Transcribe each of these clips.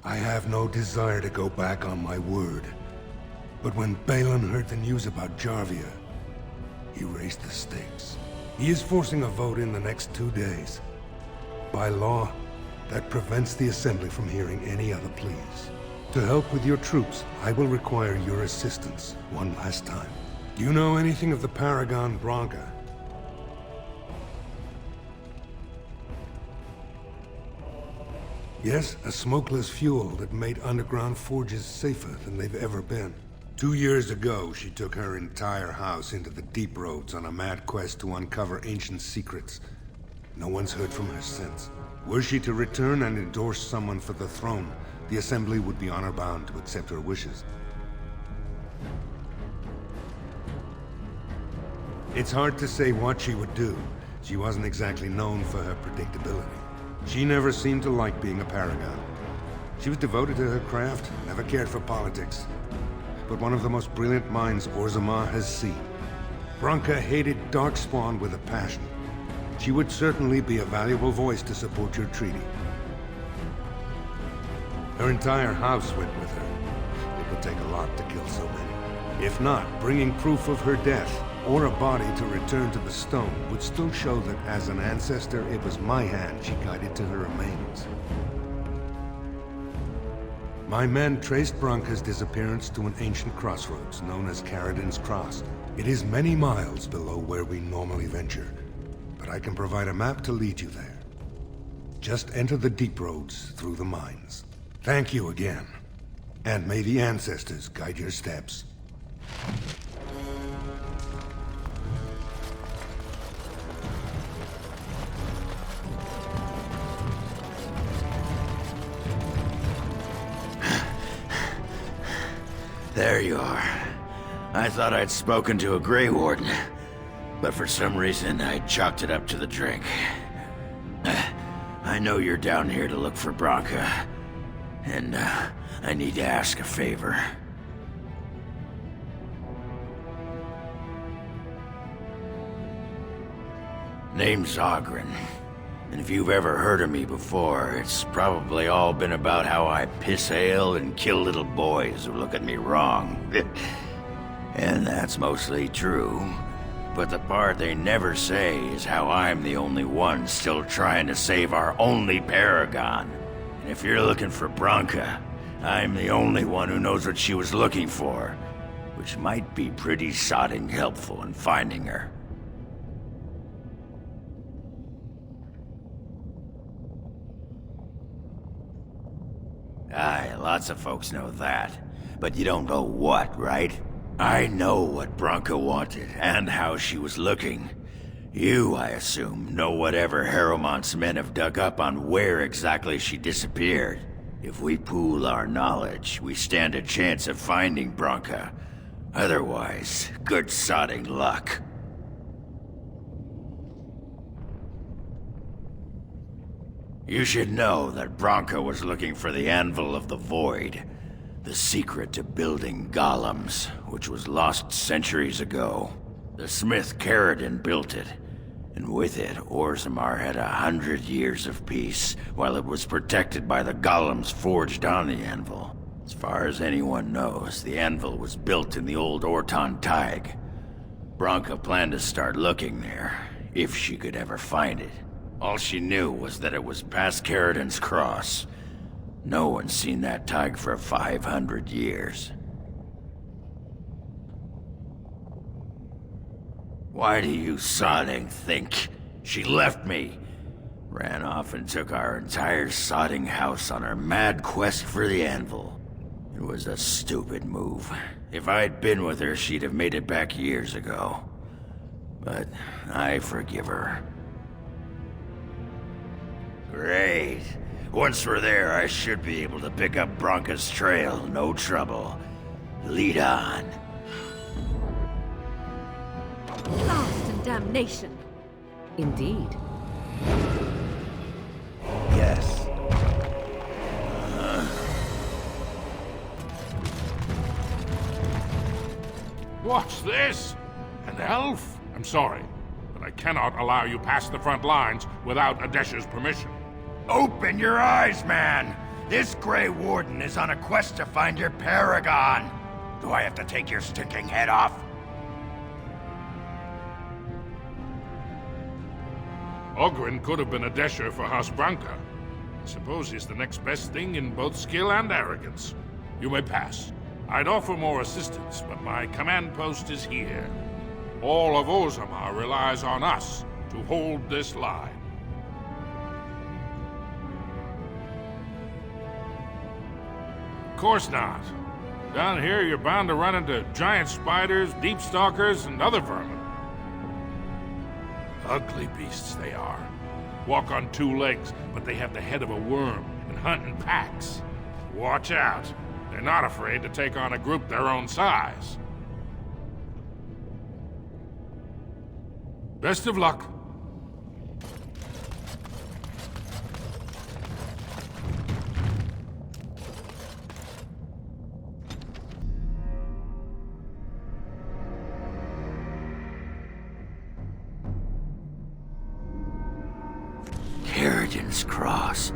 I have no desire to go back on my word. But when Balin heard the news about Jarvia, he raised the stakes. He is forcing a vote in the next 2 days. By law, that prevents the Assembly from hearing any other pleas. To help with your troops, I will require your assistance one last time. Do you know anything of the Paragon Branka? Yes, a smokeless fuel that made underground forges safer than they've ever been. 2 years ago, she took her entire house into the deep roads on a mad quest to uncover ancient secrets. No one's heard from her since. Were she to return and endorse someone for the throne, the Assembly would be honor-bound to accept her wishes. It's hard to say what she would do. She wasn't exactly known for her predictability. She never seemed to like being a paragon. She was devoted to her craft, never cared for politics. But one of the most brilliant minds Orzammar has seen. Branka hated Darkspawn with a passion. She would certainly be a valuable voice to support your treaty. Her entire house went with her. It would take a lot to kill so many. If not, bringing proof of her death, or a body to return to the stone, would still show that as an ancestor, it was my hand she guided to her remains. My men traced Branka's disappearance to an ancient crossroads known as Keratin's Cross. It is many miles below where we normally venture, but I can provide a map to lead you there. Just enter the deep roads through the mines. Thank you again, and may the ancestors guide your steps. There you are. I thought I'd spoken to a Grey Warden, but for some reason I chalked it up to the drink. I know you're down here to look for Branka, and I need to ask a favor. Name's Ogren. And if you've ever heard of me before, it's probably all been about how I piss ale and kill little boys who look at me wrong. And that's mostly true. But the part they never say is how I'm the only one still trying to save our only Paragon. And if you're looking for Branka, I'm the only one who knows what she was looking for, which might be pretty sodding helpful in finding her. Aye, lots of folks know that. But you don't know what, right? I know what Branka wanted, and how she was looking. You, I assume, know whatever Harrowmont's men have dug up on where exactly she disappeared. If we pool our knowledge, we stand a chance of finding Branka. Otherwise, good sodding luck. You should know that Branka was looking for the Anvil of the Void, the secret to building golems, which was lost centuries ago. The smith Keratin built it, and with it, Orzammar had 100 years of peace, while it was protected by the golems forged on the Anvil. As far as anyone knows, the Anvil was built in the old Orton Tig. Branka planned to start looking there, if she could ever find it. All she knew was that it was past Keratin's Cross. No one's seen that Tig for 500 years. Why do you sodding think? She left me. Ran off and took our entire sodding house on her mad quest for the Anvil. It was a stupid move. If I'd been with her, she'd have made it back years ago. But I forgive her. Great. Once we're there, I should be able to pick up Branka's trail, no trouble. Lead on. Blast and damnation. Indeed. Yes. What's this? An elf? I'm sorry, but I cannot allow you past the front lines without Adesh's permission. Open your eyes, man! This Grey Warden is on a quest to find your Paragon. Do I have to take your stinking head off? Ogren could have been a Desher for House Branca. I suppose he's the next best thing in both skill and arrogance. You may pass. I'd offer more assistance, but my command post is here. All of Orzammar relies on us to hold this line. Of course not. Down here, you're bound to run into giant spiders, deep stalkers, and other vermin. Ugly beasts they are. Walk on two legs, but they have the head of a worm and hunt in packs. Watch out. They're not afraid to take on a group their own size. Best of luck. Keratin's Cross.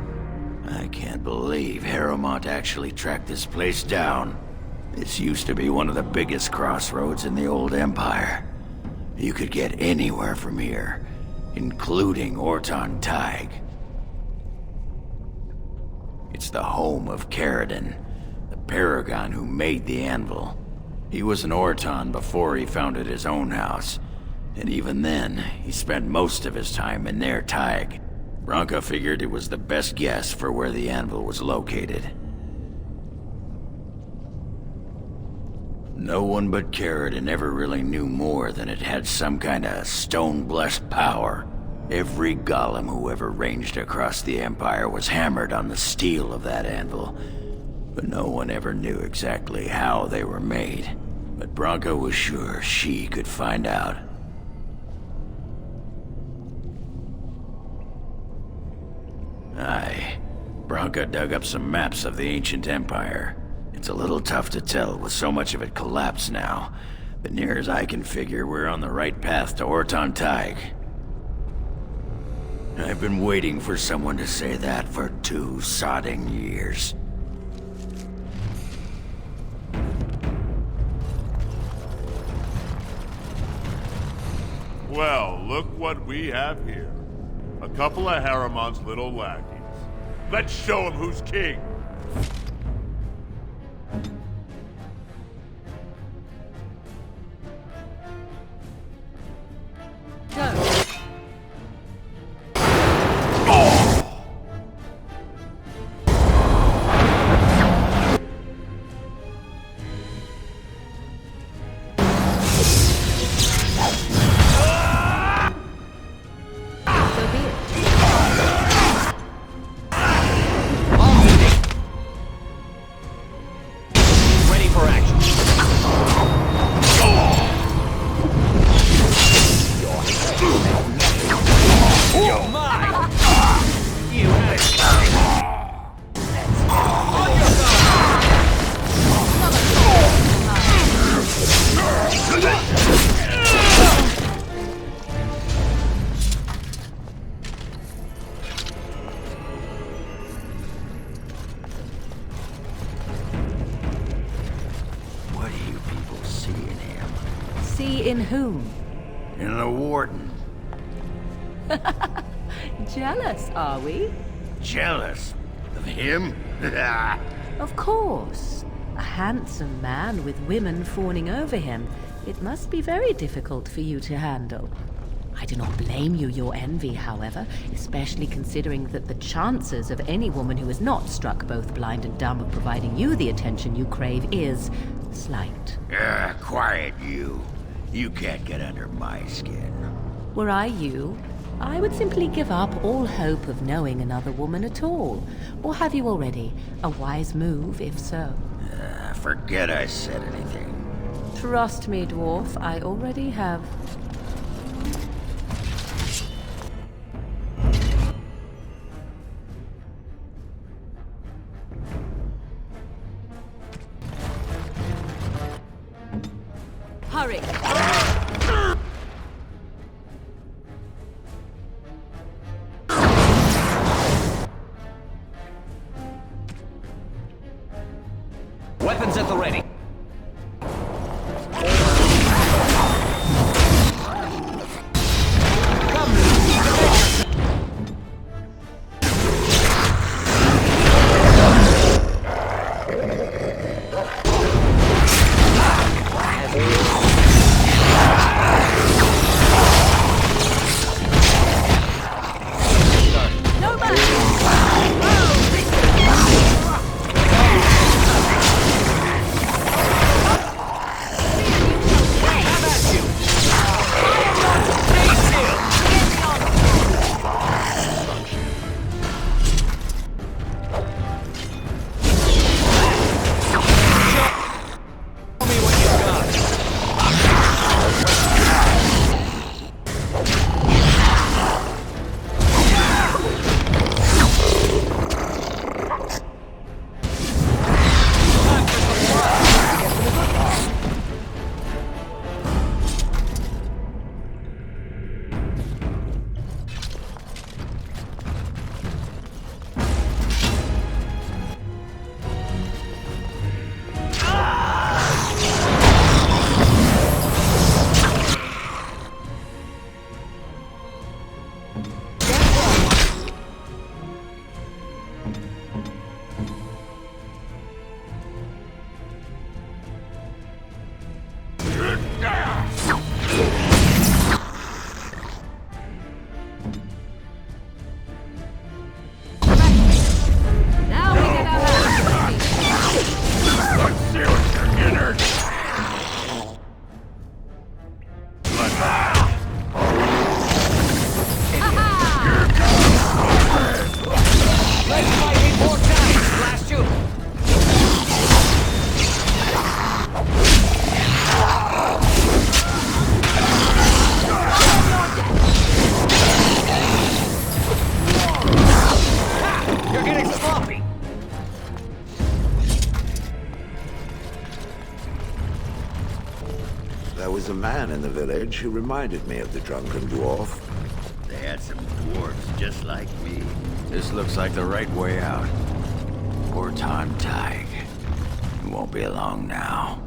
I can't believe Harrowmont actually tracked this place down. This used to be one of the biggest crossroads in the old Empire. You could get anywhere from here, including Orton Tig. It's the home of Keratin, the Paragon who made the Anvil. He was an Orton before he founded his own house, and even then, he spent most of his time in their Tig. Branka figured it was the best guess for where the Anvil was located. No one but Keratin ever really knew more than it had some kind of stone-blessed power. Every golem who ever ranged across the Empire was hammered on the steel of that anvil, but no one ever knew exactly how they were made. But Branka was sure she could find out. Aye. Branka dug up some maps of the ancient empire. It's a little tough to tell with so much of it collapsed now, but near as I can figure, we're on the right path to Orton Tig. I've been waiting for someone to say that for 2 sodding years. Well, look what we have here. A couple of Harrowmont's little lackeys. Let's show him who's king. Go. In whom? In the Warden. Jealous, are we? Jealous? Of him? Of course. A handsome man with women fawning over him. It must be very difficult for you to handle. I do not blame you your envy, however, especially considering that the chances of any woman who is not struck both blind and dumb of providing you the attention you crave is slight. Quiet you. You can't get under my skin. Were I you, I would simply give up all hope of knowing another woman at all. Or have you already? A wise move, if so. Forget I said anything. Trust me, dwarf, I already have. Hurry! Weapons at the ready. There was a man in the village who reminded me of the drunken dwarf. They had some dwarves just like me. This looks like the right way out. Poor time, Tig. It won't be long now.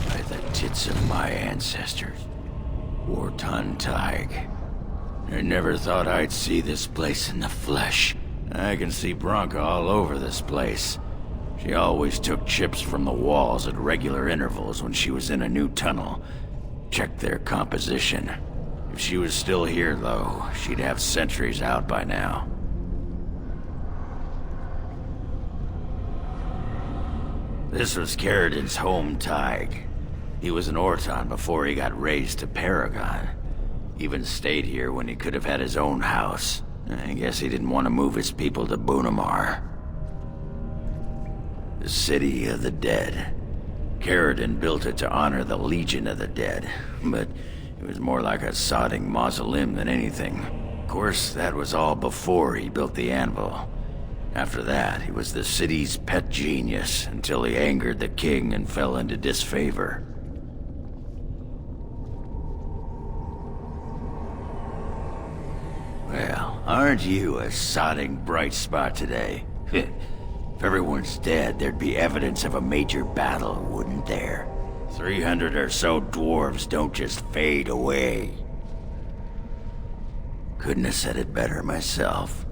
By the tits of my ancestors. Wartime Tig. I never thought I'd see this place in the flesh. I can see Branka all over this place. She always took chips from the walls at regular intervals when she was in a new tunnel. Checked their composition. If she was still here, though, she'd have sentries out by now. This was Keratin's home, Tig. He was an Orton before he got raised to Paragon. Even stayed here when he could have had his own house. I guess he didn't want to move his people to Bunamar. The City of the Dead. Keratin built it to honor the Legion of the Dead, but it was more like a sodding mausoleum than anything. Of course, that was all before he built the Anvil. After that, he was the city's pet genius until he angered the king and fell into disfavor. Well, aren't you a sodding bright spot today? If everyone's dead, there'd be evidence of a major battle, wouldn't there? 300 or so dwarves don't just fade away. Couldn't have said it better myself.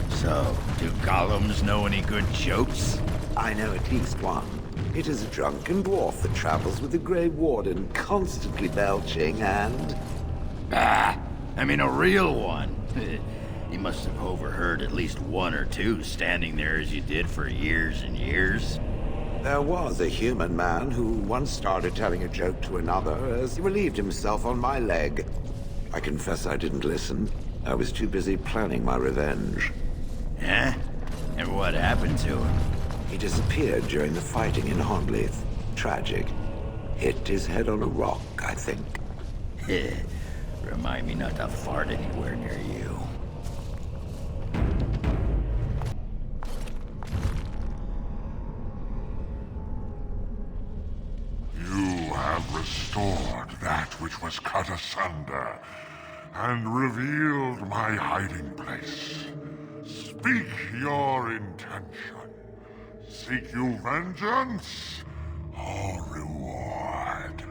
So, do golems know any good jokes? I know at least one. It is a drunken dwarf that travels with the Grey Warden, constantly belching and... Ah, I mean a real one. You must have overheard at least one or two standing there as you did for years and years. There was a human man who once started telling a joke to another as he relieved himself on my leg. I confess I didn't listen. I was too busy planning my revenge. Huh? And what happened to him? He disappeared during the fighting in Hondleith. Tragic. Hit his head on a rock, I think. Remind me not to fart anywhere near you. You have restored that which was cut asunder, and revealed my hiding place. Speak your intention. Seek you vengeance or reward?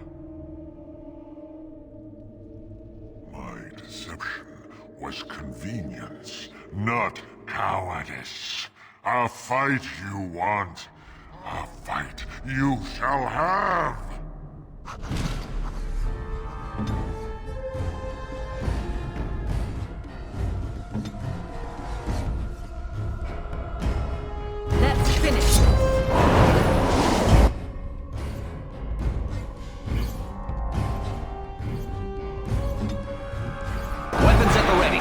My deception was convenience, not cowardice. A fight you want, a fight you shall have! Let's finish this. Weapons at the ready.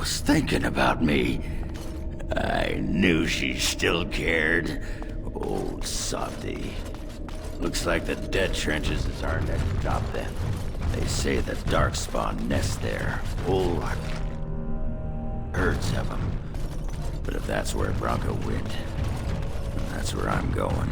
was thinking about me. I knew she still cared. Old softy. Looks like the dead trenches is our next stop then. They say the Darkspawn nest there. Whole lot. Herds of them. But if that's where Branca went, that's where I'm going.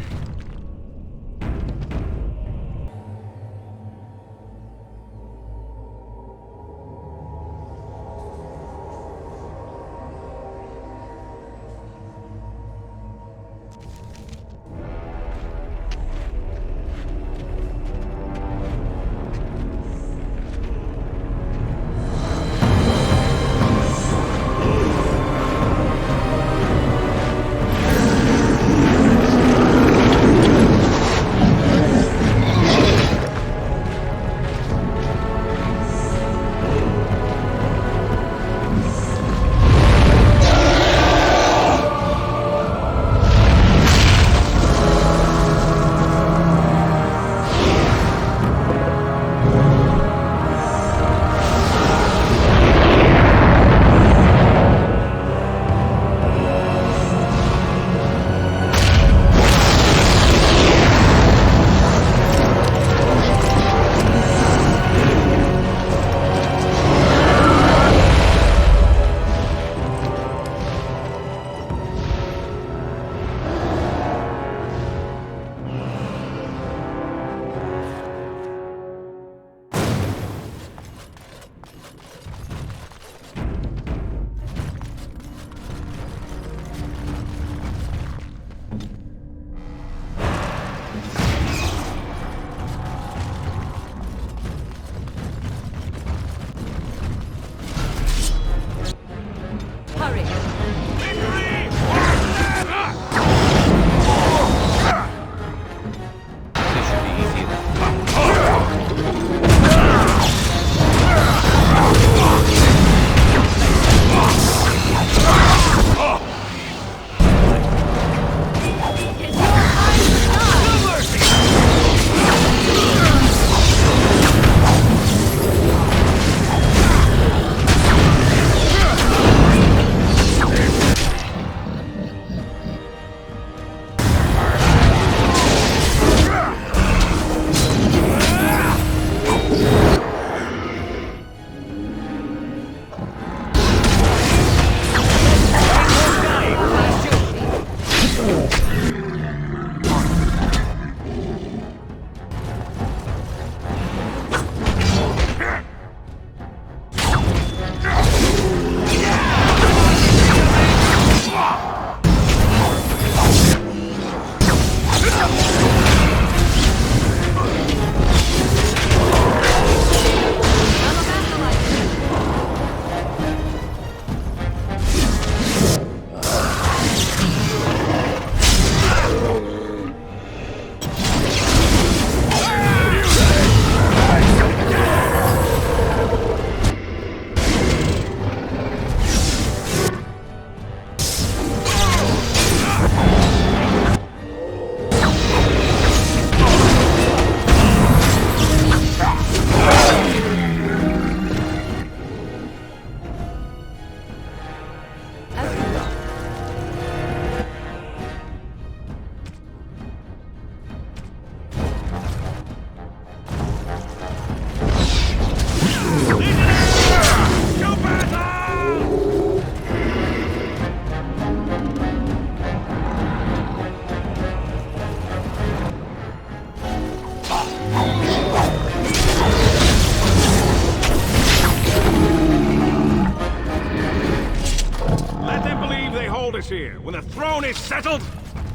us here. When the throne is settled,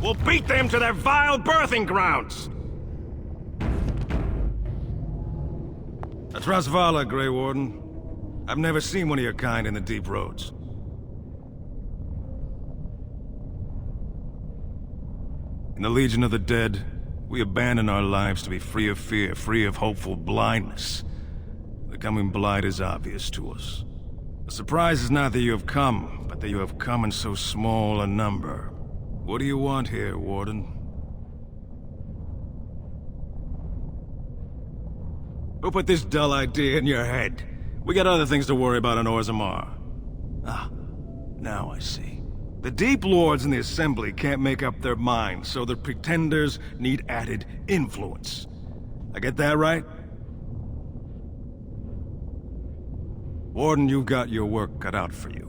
we'll beat them to their vile birthing grounds. That's Rasvala, Grey Warden. I've never seen one of your kind in the deep roads. In the Legion of the Dead, we abandon our lives to be free of fear, free of hopeful blindness. The coming blight is obvious to us. The surprise is not that you have come, but that you have come in so small a number. What do you want here, Warden? Who put this dull idea in your head? We got other things to worry about on Orzammar. Ah, now I see. The Deep Lords in the Assembly can't make up their minds, so the Pretenders need added influence. I get that right? Warden, you've got your work cut out for you.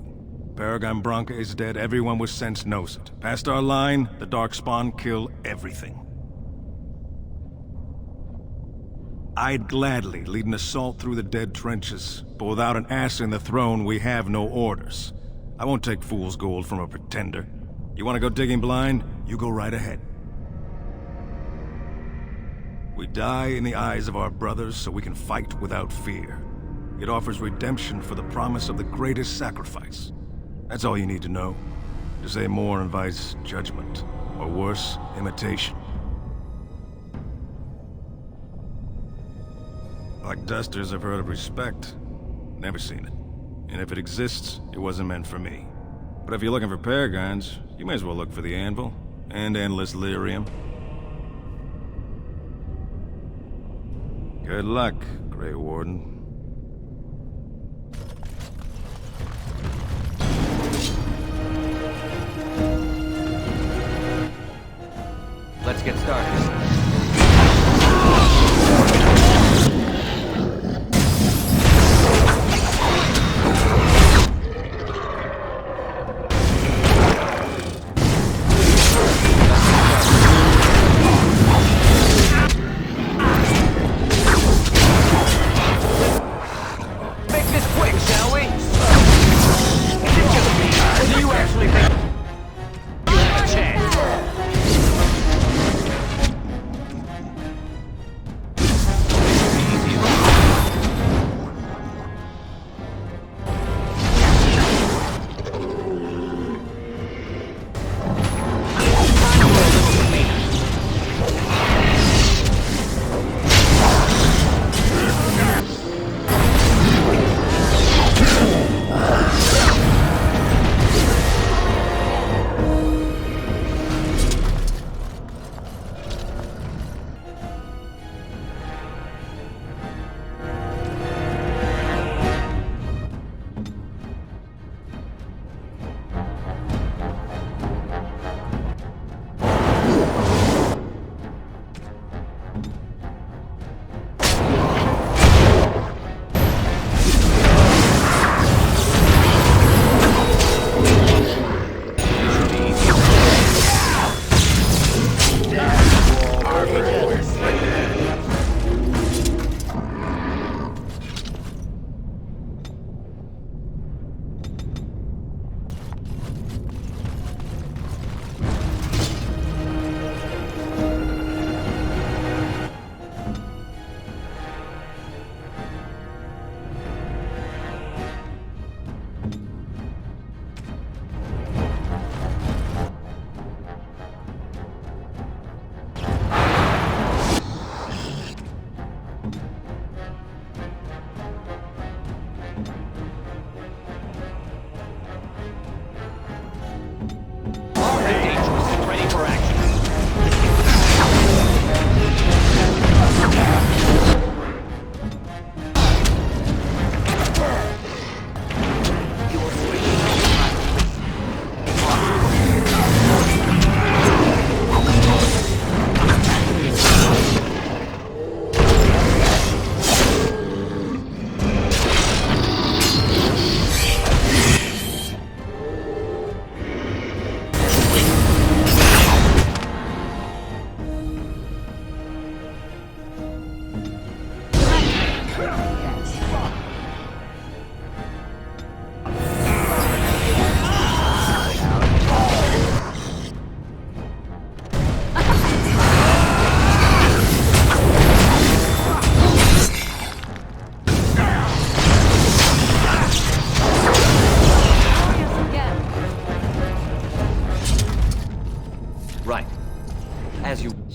Paragon Branca is dead, everyone with sense knows it. Past our line, the Darkspawn kill everything. I'd gladly lead an assault through the dead trenches, but without an ass in the throne, we have no orders. I won't take fool's gold from a pretender. You want to go digging blind? You go right ahead. We die in the eyes of our brothers so we can fight without fear. It offers redemption for the promise of the greatest sacrifice. That's all you need to know. To say more invites judgment, or worse, imitation. Like dusters, I've heard of respect. Never seen it. And if it exists, it wasn't meant for me. But if you're looking for paragons, you may as well look for the Anvil, and endless lyrium. Good luck, Grey Warden. Let's get started. Make this quick, shall we? Do you actually think you have a chance?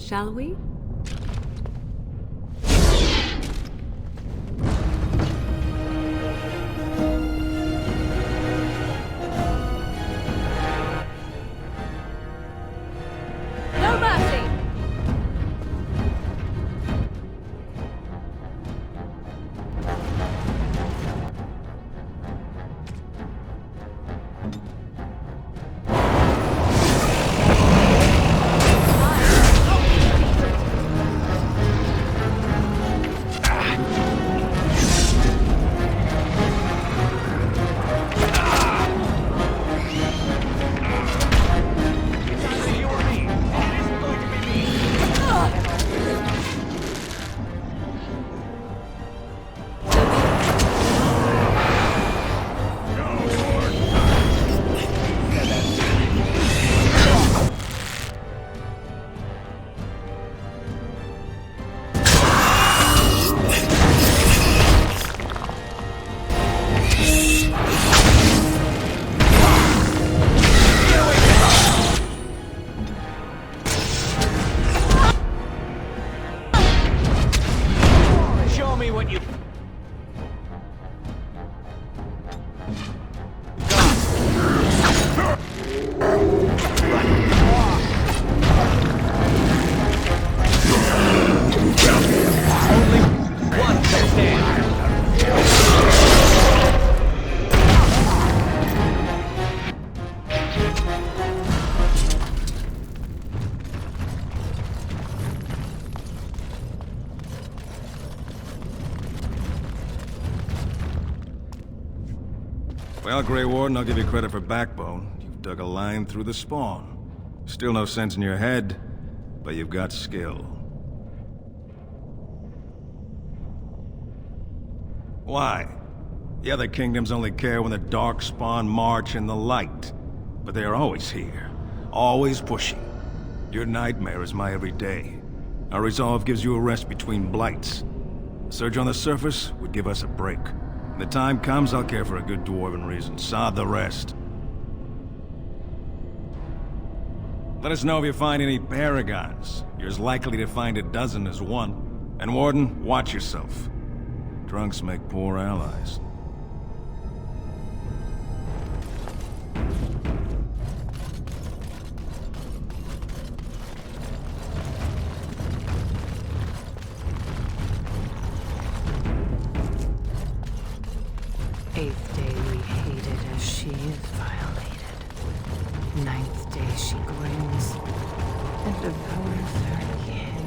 Shall we? No mercy! Well, Grey Warden, I'll give you credit for backbone. You've dug a line through the spawn. Still no sense in your head, but you've got skill. Why? The other kingdoms only care when the Darkspawn march in the light. But they are always here. Always pushing. Your nightmare is my everyday. Our resolve gives you a rest between blights. A surge on the surface would give us a break. When the time comes, I'll care for a good dwarven reason. Sod the rest. Let us know if you find any Paragons. You're as likely to find a dozen as one. And Warden, watch yourself. Drunks make poor allies. Eighth day we hated as she is violated. Ninth day she grins and devours her kin.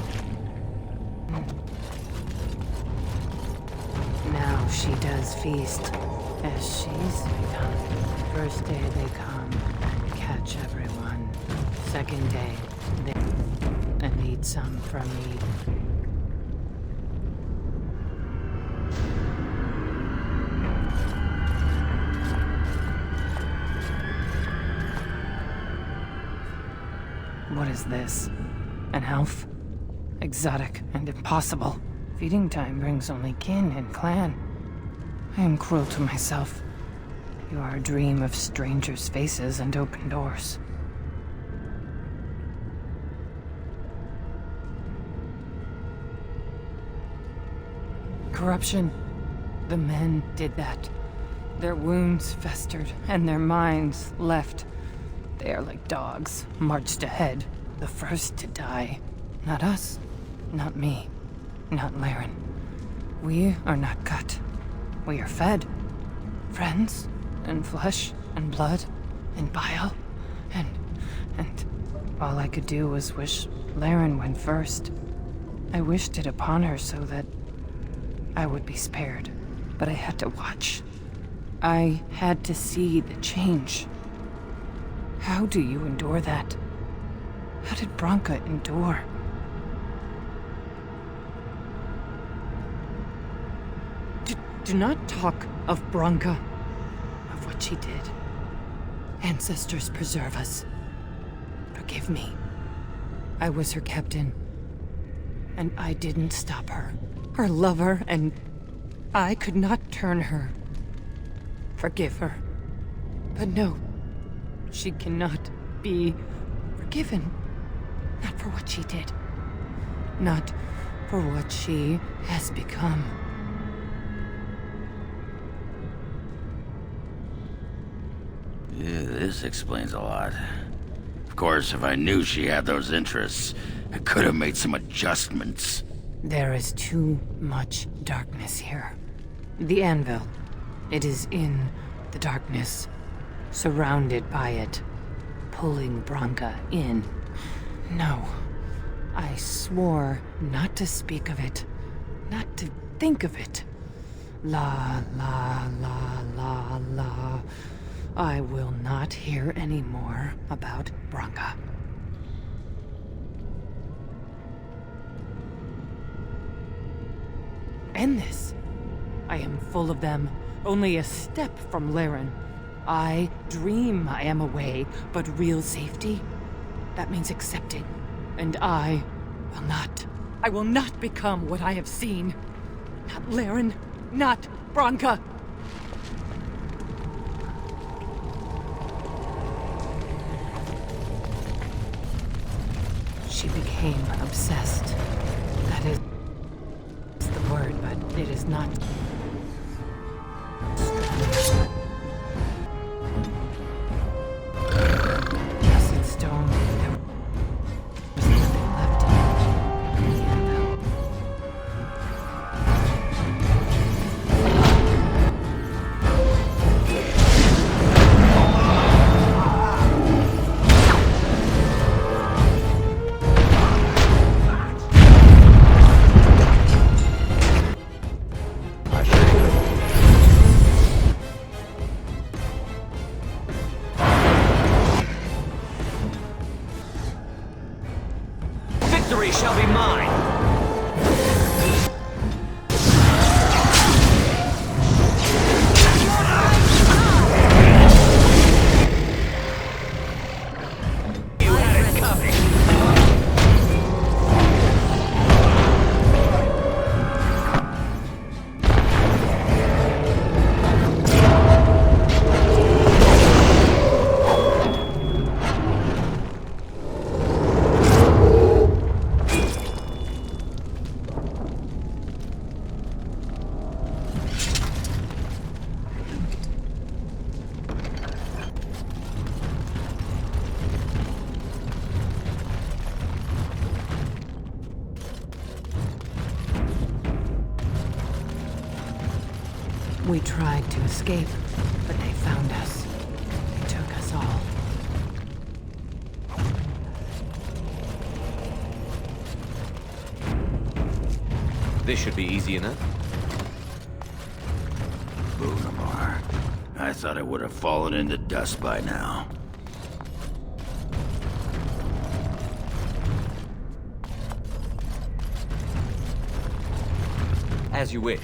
Now she does feast as she's begun. First day they come, catch everyone. Second day, they need some from me. What is this? An elf? Exotic and impossible. Feeding time brings only kin and clan. I am cruel to myself. You are a dream of strangers' faces and open doors. Corruption. The men did that. Their wounds festered and their minds left. They are like dogs, marched ahead, the first to die. Not us, not me, not Laren. We are not cut. We are fed. Friends, and flesh, and blood, and bile, and all I could do was wish Laren went first. I wished it upon her so that I would be spared, but I had to watch. I had to see the change. How do you endure that? How did Branca endure? Do not talk of Branca, of what she did. Ancestors preserve us. Forgive me. I was her captain, and I didn't stop her. Her lover, and I could not turn her. Forgive her. But no. She cannot be forgiven. Not for what she did. Not for what she has become. Yeah, this explains a lot. Of course, if I knew she had those interests, I could have made some adjustments. There is too much darkness here. The Anvil. It is in the darkness. Surrounded by it, pulling Branca in. No, I swore not to speak of it, not to think of it. La, la, la, la, la. I will not hear any more about Branca. End this. I am full of them, only a step from Laren. I dream I am away, but real safety? That means accepting. And I will not. I will not become what I have seen. Not Laren, not Branca. She became obsessed. That is the word, but it is not. Acid stone. There was nothing left in the Anvil. Victory shall be mine! We tried to escape, but they found us. They took us all. This should be easy enough. Boonamar. I thought it would have fallen into dust by now. As you wish.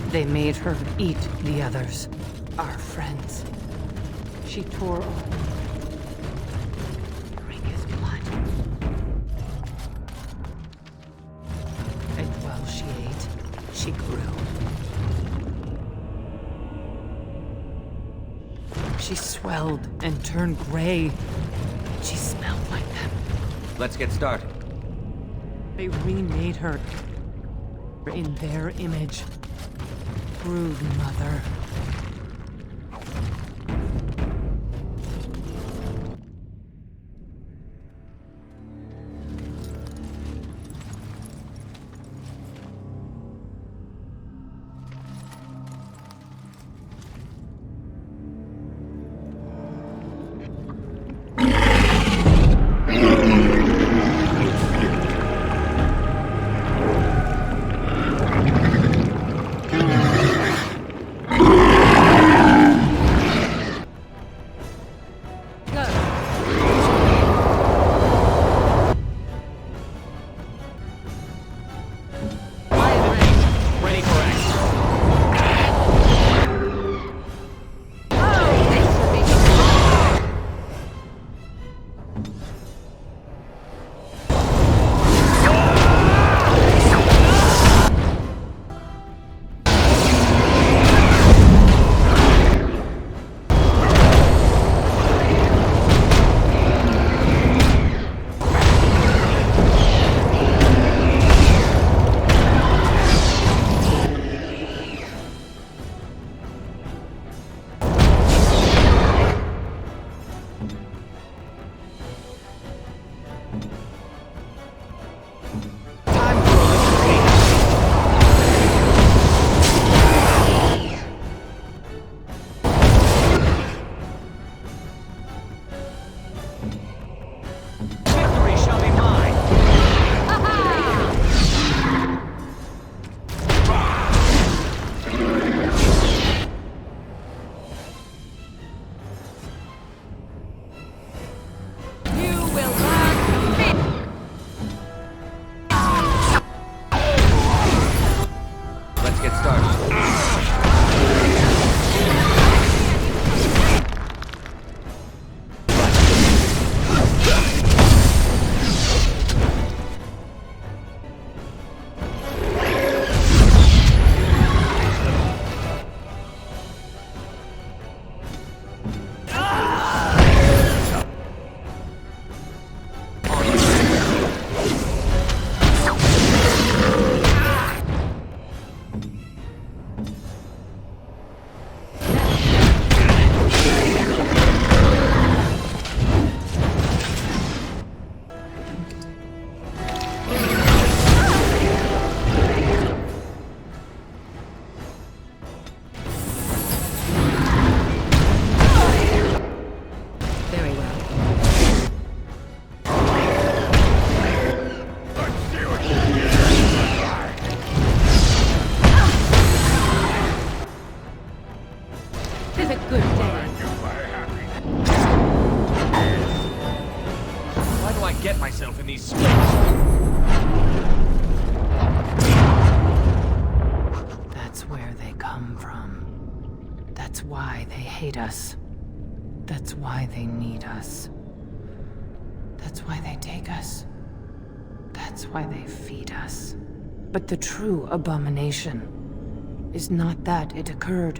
They made her eat the others, our friends. She tore off. Drink his blood. And while she ate, she grew. She swelled and turned gray. She smelled like them. Let's get started. They remade her in their image. Brood mother. That's why they hate us. That's why they need us. That's why they take us. That's why they feed us. But the true abomination is not that it occurred,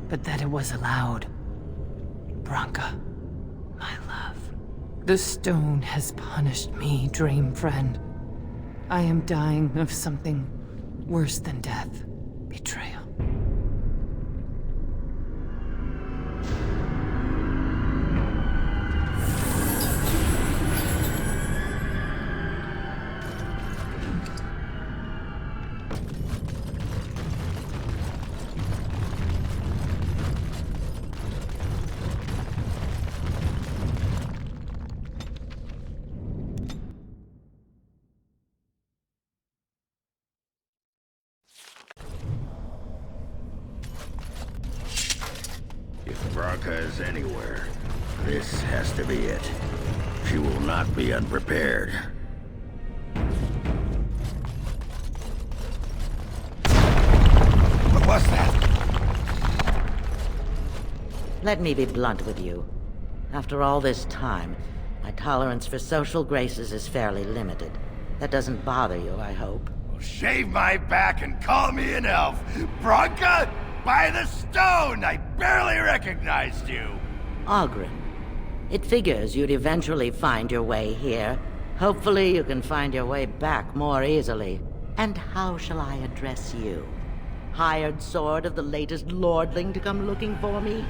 but that it was allowed. Branka, my love. The stone has punished me, dream friend. I am dying of something worse than death. Betrayal. If Branka is anywhere, this has to be it. She will not be unprepared. What was that? Let me be blunt with you. After all this time, my tolerance for social graces is fairly limited. That doesn't bother you, I hope. Well, shave my back and call me an elf. Branka? By the stone! I barely recognized you! Ogren. It figures you'd eventually find your way here. Hopefully you can find your way back more easily. And how shall I address you? Hired sword of the latest lordling to come looking for me?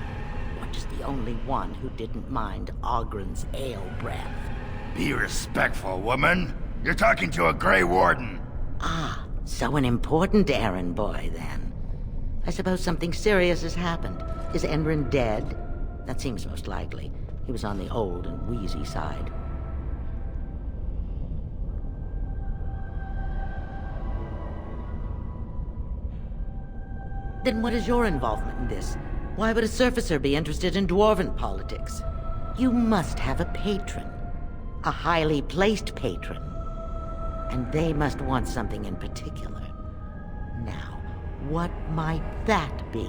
Or just the only one who didn't mind Ogren's ale breath? Be respectful, woman. You're talking to a Grey Warden. Ah, so an important errand boy, then. I suppose something serious has happened. Is Enrin dead? That seems most likely. He was on the old and wheezy side. Then what is your involvement in this? Why would a surfacer be interested in dwarven politics? You must have a patron. A highly placed patron. And they must want something in particular. Now, what might that be?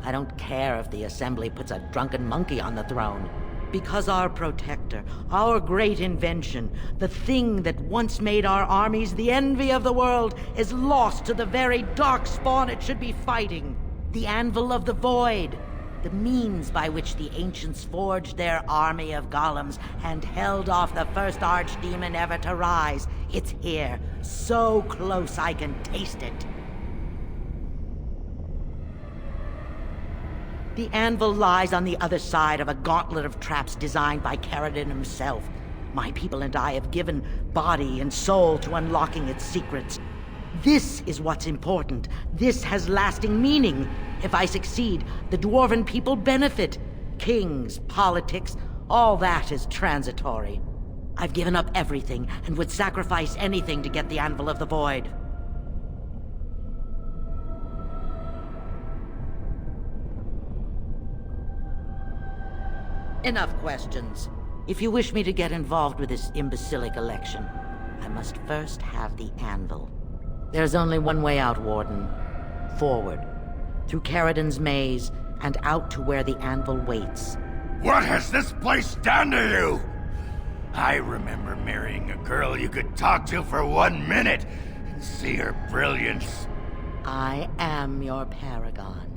I don't care if the Assembly puts a drunken monkey on the throne. Because our protector, our great invention, the thing that once made our armies the envy of the world, is lost to the very darkspawn it should be fighting. The Anvil of the Void. The means by which the ancients forged their army of golems and held off the first archdemon ever to rise. It's here, so close I can taste it. The Anvil lies on the other side of a gauntlet of traps designed by Keratin himself. My people and I have given body and soul to unlocking its secrets. This is what's important. This has lasting meaning. If I succeed, the Dwarven people benefit. Kings, politics, all that is transitory. I've given up everything and would sacrifice anything to get the Anvil of the Void. Enough questions. If you wish me to get involved with this imbecilic election, I must first have the Anvil. There's only one way out, Warden. Forward. Through Keratin's maze, and out to where the Anvil waits. What has this place done to you? I remember marrying a girl you could talk to for 1 minute and see her brilliance. I am your Paragon.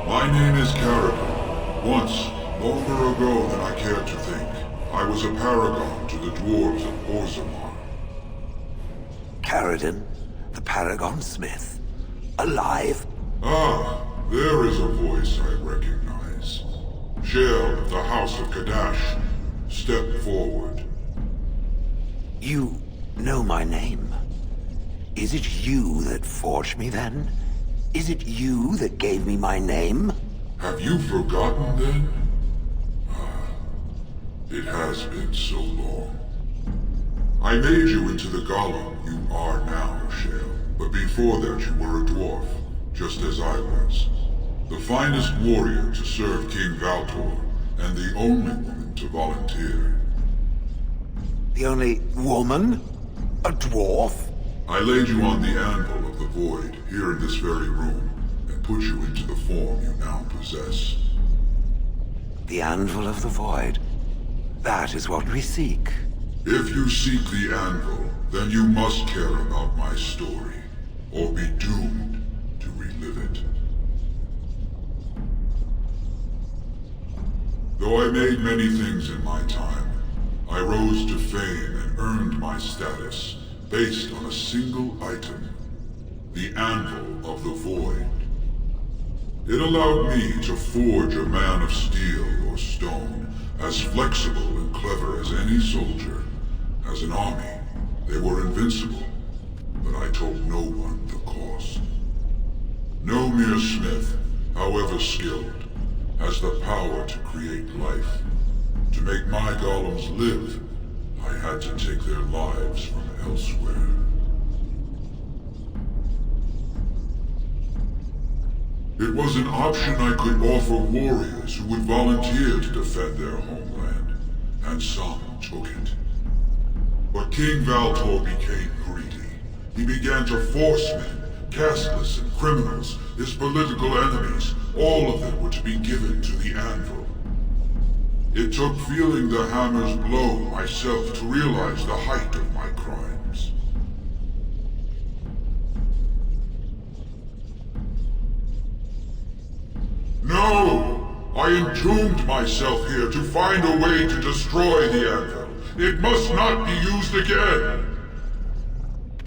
My name is Keratin. Once, longer ago than I care to think, I was a paragon to the dwarves of Orzammar. Keratin, the Paragon Smith. Alive? Ah, there is a voice I recognize. Shale of the House of Kadash. Step forward. You know my name. Is it you that forged me then? Is it you that gave me my name? Have you forgotten then? It has been so long. I made you into the golem you are now, Shale. But before that you were a dwarf, just as I was. The finest warrior to serve King Valtor, and the only woman to volunteer. The only woman? A dwarf? I laid you on the Anvil of the Void, here in this very room, and put you into the form you now possess. The Anvil of the Void. That is what we seek. If you seek the Anvil, then you must care about my story, or be doomed to relive it. Though I made many things in my time, I rose to fame and earned my status based on a single item, the Anvil of the Void. It allowed me to forge a man of steel or stone, as flexible and clever as any soldier. As an army, they were invincible, but I told no one the cost. No mere smith, however skilled, has the power to create life. To make my golems live, I had to take their lives from elsewhere. It was an option I could offer warriors who would volunteer to defend their homeland, and some took it. But King Valtor became greedy. He began to force men, casteless and criminals, his political enemies, all of them were to be given to the Anvil. It took feeling the hammer's blow myself to realize the height of my crimes. No! I entombed myself here to find a way to destroy the Anvil. It must not be used again!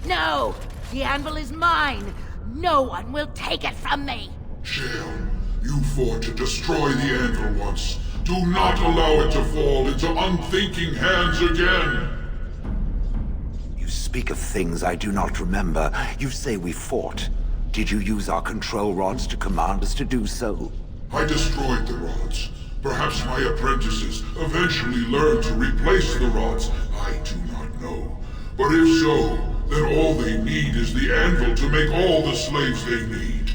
No! The Anvil is mine! No one will take it from me! Shale, you fought to destroy the Anvil once. Do not allow it to fall into unthinking hands again! You speak of things I do not remember. You say we fought. Did you use our control rods to command us to do so? I destroyed the rods. Perhaps my apprentices eventually learned to replace the rods. I do not know. But if so, then all they need is the Anvil to make all the slaves they need.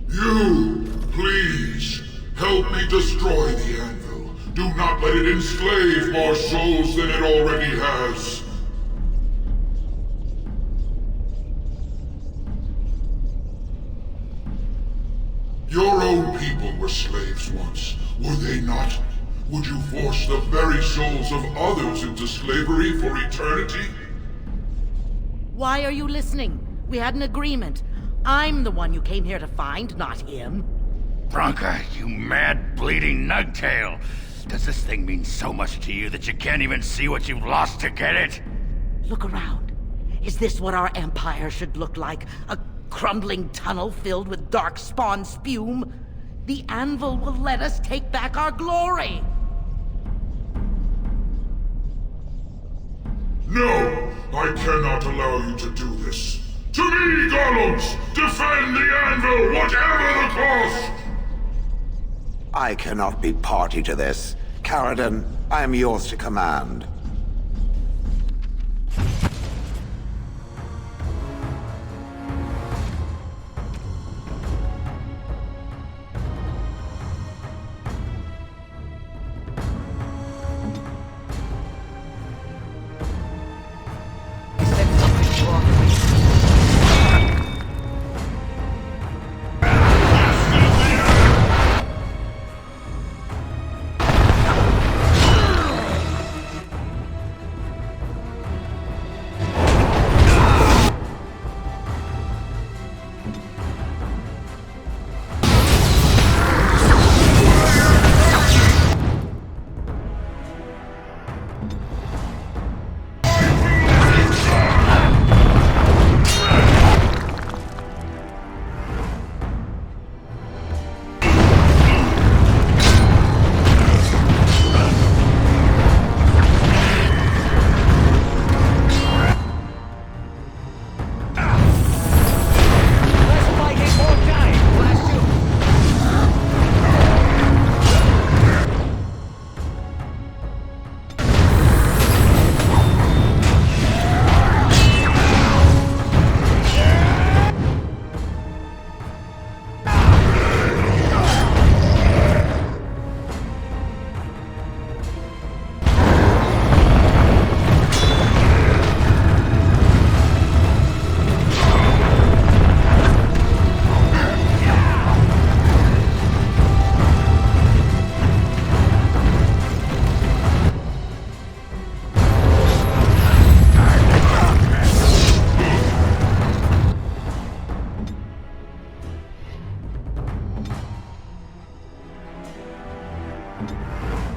You, please, help me destroy the Anvil. Do not let it enslave more souls than it already has. Your own people were slaves once, were they not? Would you force the very souls of others into slavery for eternity? Why are you listening? We had an agreement. I'm the one you came here to find, not him. Branka, you mad, bleeding nugtail! Does this thing mean so much to you that you can't even see what you've lost to get it? Look around. Is this what our empire should look like? A crumbling tunnel filled with dark spawn spume? The Anvil will let us take back our glory! No! I cannot allow you to do this. To me, golems! Defend the Anvil, whatever the cost! I cannot be party to this. Keratin, I am yours to command.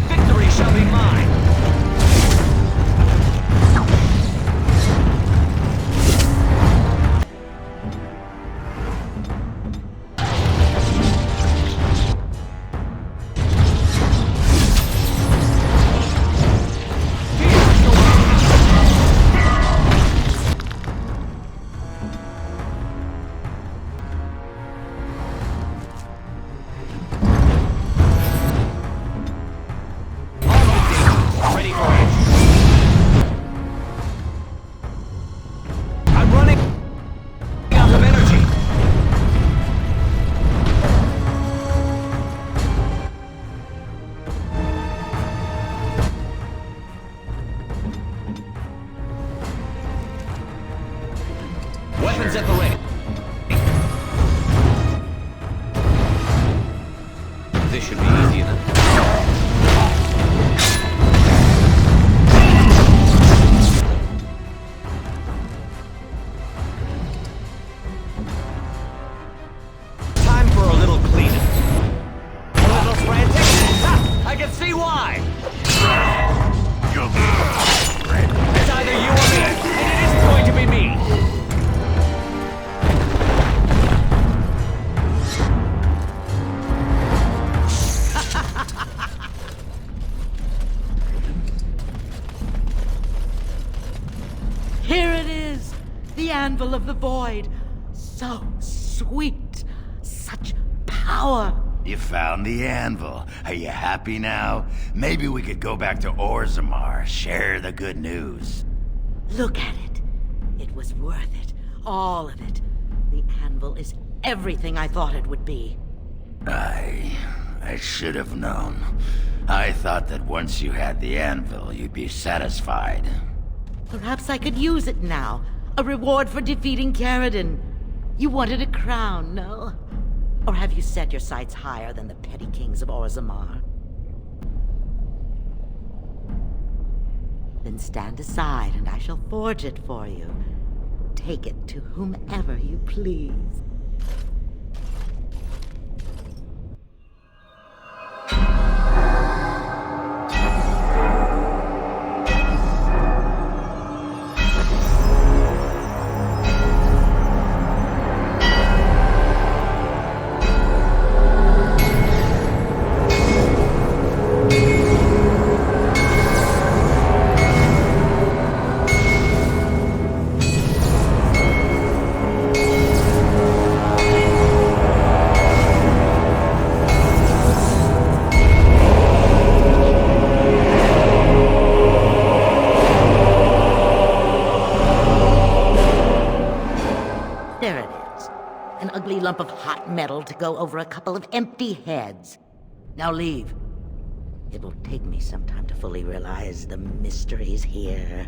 Victory shall be mine! Weapons at the ready. This should be easy enough. Time for a little cleanup. A little frantic? Ha! I can see why! It's either you or me, and it isn't going to be me! Here it is! The Anvil of the Void! So sweet! Such power! You found the anvil. Are you happy now? Maybe we could go back to Orzammar, share the good news. Look at it. It was worth it. All of it. The Anvil is everything I thought it would be. I should have known. I thought that once you had the anvil, you'd be satisfied. Perhaps I could use it now. A reward for defeating Keratin. You wanted a crown, no? Or have you set your sights higher than the petty kings of Orzammar? Then stand aside and I shall forge it for you. Take it to whomever you please. Lump of hot metal to go over a couple of empty heads. Now leave. It will take me some time to fully realize the mysteries here.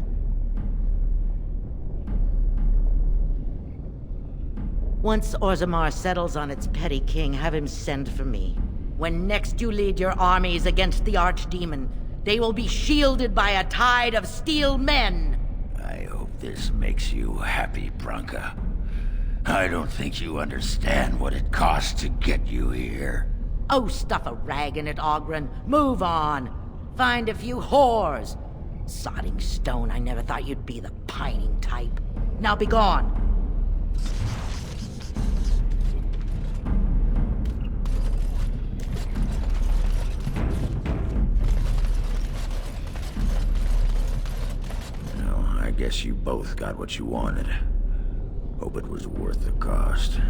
Once Orzammar settles on its petty king, have him send for me. When next you lead your armies against the archdemon, they will be shielded by a tide of steel men. I hope this makes you happy, Branka. I don't think you understand what it costs to get you here. Oh, stuff a rag in it, Oghren. Move on. Find a few whores. Sodding stone, I never thought you'd be the pining type. Now be gone. Well, I guess you both got what you wanted. Hope it was worth the cost.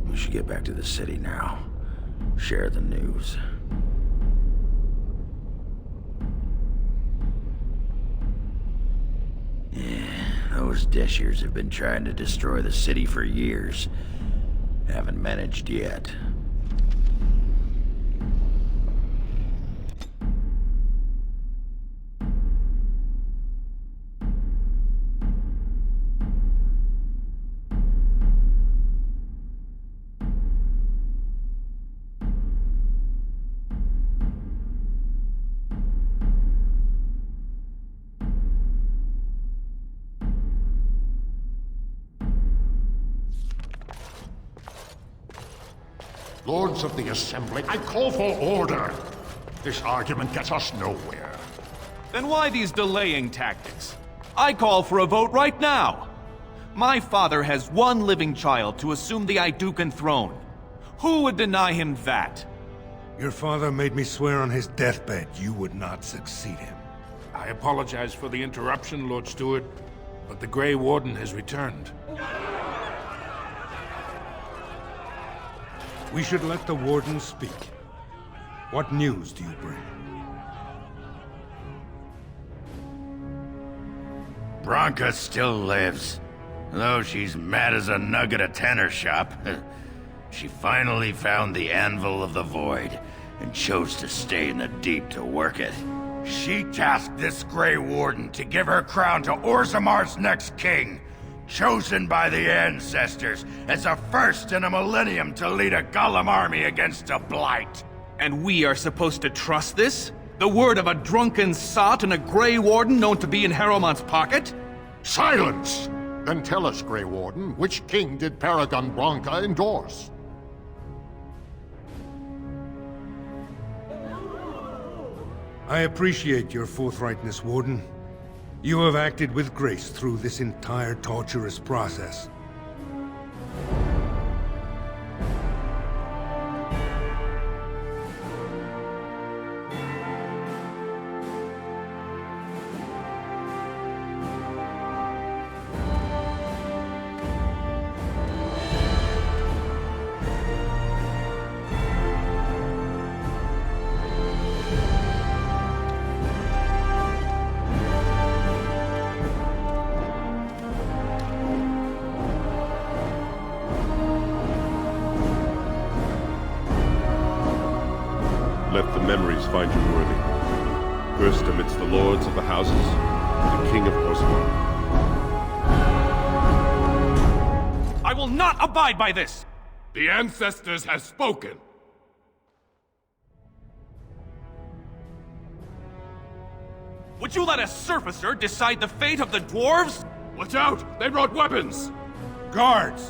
We should get back to the city now. Share the news. Yeah, those Deshirs have been trying to destroy the city for years. Haven't managed yet. Lords of the Assembly, I call for order. This argument gets us nowhere. Then why these delaying tactics? I call for a vote right now. My father has one living child to assume the Idukan throne. Who would deny him that? Your father made me swear on his deathbed you would not succeed him. I apologize for the interruption, Lord Steward, but the Grey Warden has returned. We should let the Warden speak. What news do you bring? Branka still lives. Though she's mad as a nug at a tanner shop. She finally found the Anvil of the Void, and chose to stay in the deep to work it. She tasked this Grey Warden to give her crown to Orzamar's next king, chosen by the ancestors as a first in a millennium to lead a Golem army against a blight. And we are supposed to trust this? The word of a drunken sot and a Grey Warden known to be in Harrowmont's pocket? Silence! Then tell us, Grey Warden, which king did Paragon Branca endorse? I appreciate your forthrightness, Warden. You have acted with grace through this entire torturous process. Let the memories find you worthy. First amidst the lords of the houses, the King of Orzammar. I will not abide by this! The ancestors have spoken. Would you let a surfacer decide the fate of the dwarves? Watch out! They brought weapons! Guards!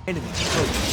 Enemy approaching.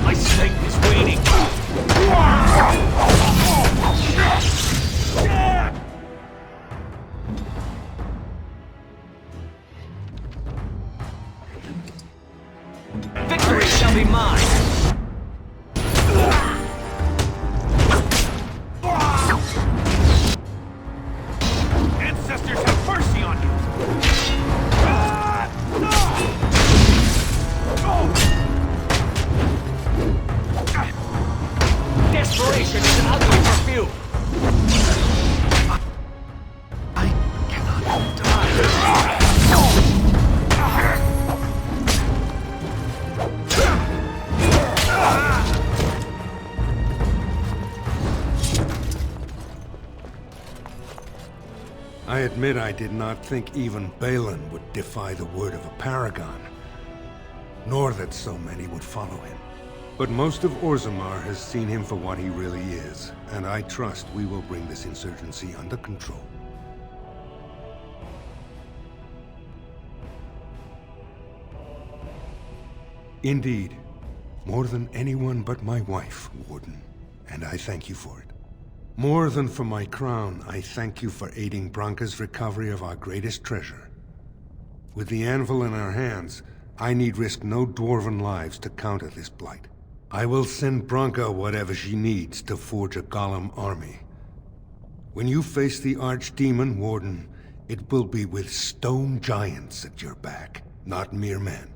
Let's finish Destruction is an ugly perfume. I cannot die. I admit I did not think even Balin would defy the word of a Paragon, nor that so many would follow him. But most of Orzammar has seen him for what he really is, and I trust we will bring this insurgency under control. Indeed, more than anyone but my wife, Warden, and I thank you for it. More than for my crown, I thank you for aiding Branka's recovery of our greatest treasure. With the Anvil in our hands, I need risk no dwarven lives to counter this blight. I will send Branka whatever she needs to forge a Golem army. When you face the Archdemon, Warden, it will be with stone giants at your back, not mere men.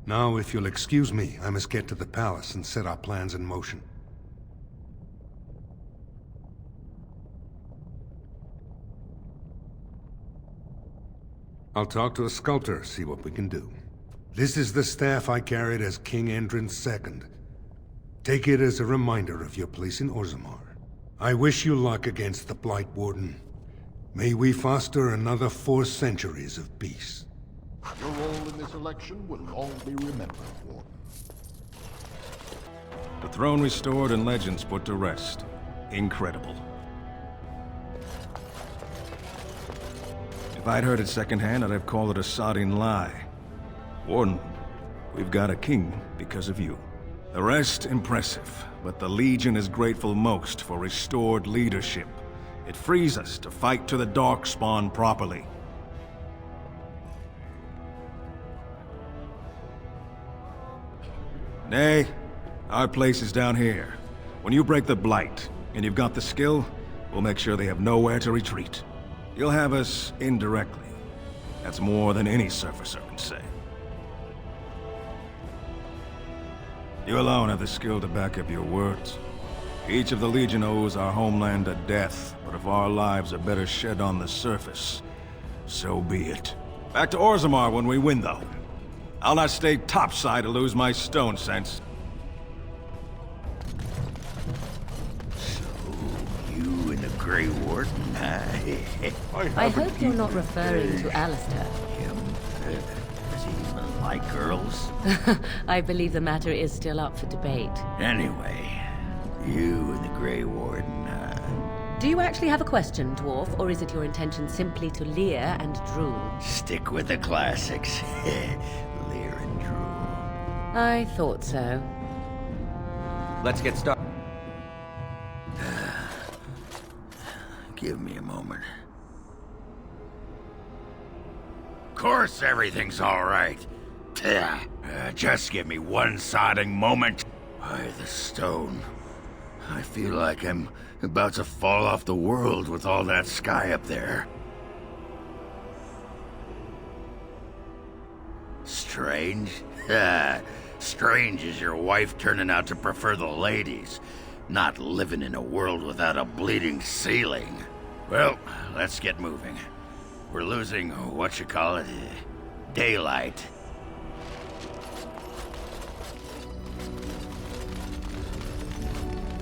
Now, if you'll excuse me, I must get to the palace and set our plans in motion. I'll talk to a sculptor, see what we can do. This is the staff I carried as King Endrin's second. Take it as a reminder of your place in Orzammar. I wish you luck against the Blight, Warden. May we foster another 4 centuries of peace. Your role in this election will long be remembered, Warden. The throne restored and legends put to rest. Incredible. If I'd heard it secondhand, I'd have called it a sodding lie. Warden, we've got a king because of you. The rest, impressive, but the Legion is grateful most for restored leadership. It frees us to fight to the Darkspawn properly. Nay, our place is down here. When you break the Blight, and you've got the skill, we'll make sure they have nowhere to retreat. You'll have us indirectly. That's more than any surfacer can say. You alone have the skill to back up your words. Each of the Legion owes our homeland a death, but if our lives are better shed on the surface, so be it. Back to Orzammar when we win, though. I'll not stay topside to lose my stone sense. You and the Grey Warden, huh? I hope you're not referring to Alistair. Him? Does he even like girls? I believe the matter is still up for debate. Anyway, you and the Grey Warden, Do you actually have a question, Dwarf, or is it your intention simply to leer and drool? Stick with the classics. Leer and drool. I thought so. Let's get started. Give me a moment. Of course everything's all right. Just give me one sodding moment. By the stone. I feel like I'm about to fall off the world with all that sky up there. Strange? Strange is your wife turning out to prefer the ladies, not living in a world without a bleeding ceiling. Well, let's get moving. We're losing, daylight.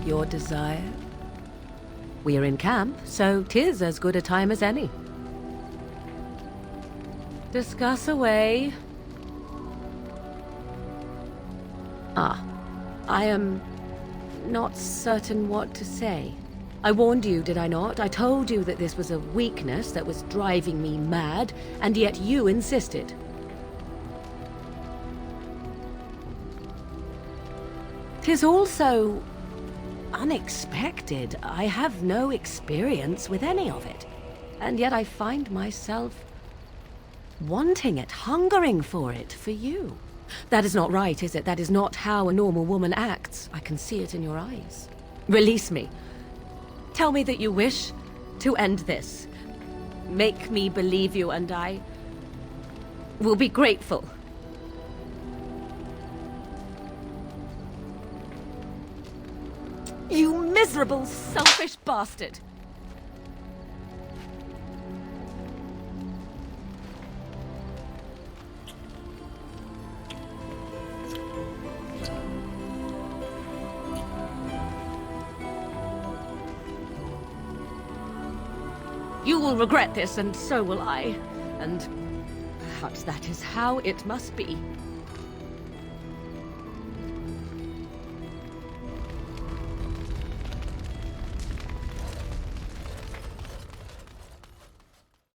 Your desire? We are in camp, so 'tis as good a time as any. Discuss away. I am not certain what to say. I warned you, did I not? I told you that this was a weakness that was driving me mad, and yet you insisted. "'Tis also unexpected. I have no experience with any of it, and yet I find myself wanting it, hungering for it, for you. That is not right, is it? That is not how a normal woman acts. I can see it in your eyes. Release me. Tell me that you wish to end this. Make me believe you, and I will be grateful." You miserable, selfish bastard! You will regret this, and so will I. And perhaps that is how it must be.